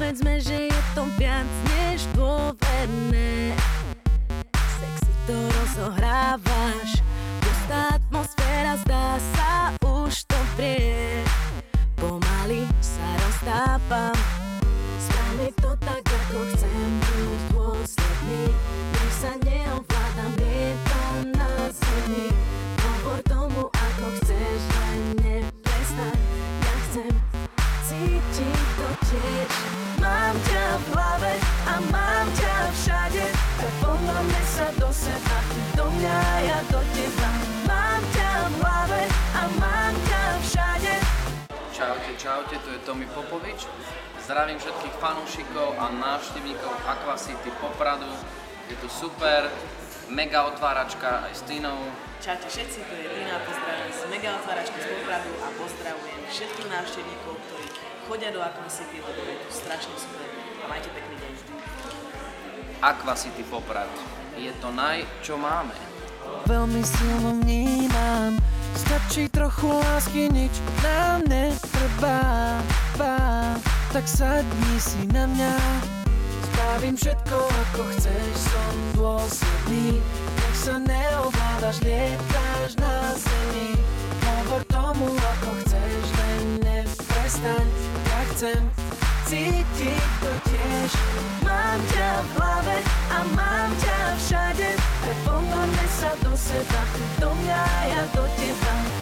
Povedzme, že je to viac než dôverné. Sexy to rozohrávaš, pustá atmosféra, zdá sa, už to prie. Pomaly sa roztápam, spravme to tak, ako chcem, byť dôsledný. Nech sa neovládam, je to na zemi. Hovor tomu, ako chceš, len neprestaň. Ja chcem cítiť to tiež. Mám ťa v hlave a mám ťa všade. Preponáme sa do seba, ty do mňa, ja do teba. Mám ťa v hlave a mám ťa všade. Čaute, tu je Tomi Popovič. Zdravím všetkých fanúšikov a návštevníkov Aquacity Popradu. Je tu super, mega otváračka aj s Tinou. Čaute všetci, tu je Tina, pozdravujem z mega otváračky z Popradu a pozdravujem všetkých návštevníkov, ktorí chodia do Aquacity, lebo je tu strašne super a majte pekný deň. Aquacity Poprad je to čo máme. Veľmi silno vnímam, stačí trochu lásky, nič nám netrvá. Tak sadni si na mňa, spravím všetko ako chceš, som dôsledný. Nech sa neovládaš, lietáš na zemi. Hovor tomu ako chceš, len neprestaň. Ja chcem cítiť to tiež. Mám ťa v hlave a mám ťa všade. Preponáme sa do seba, ty do mňa, ja do teba.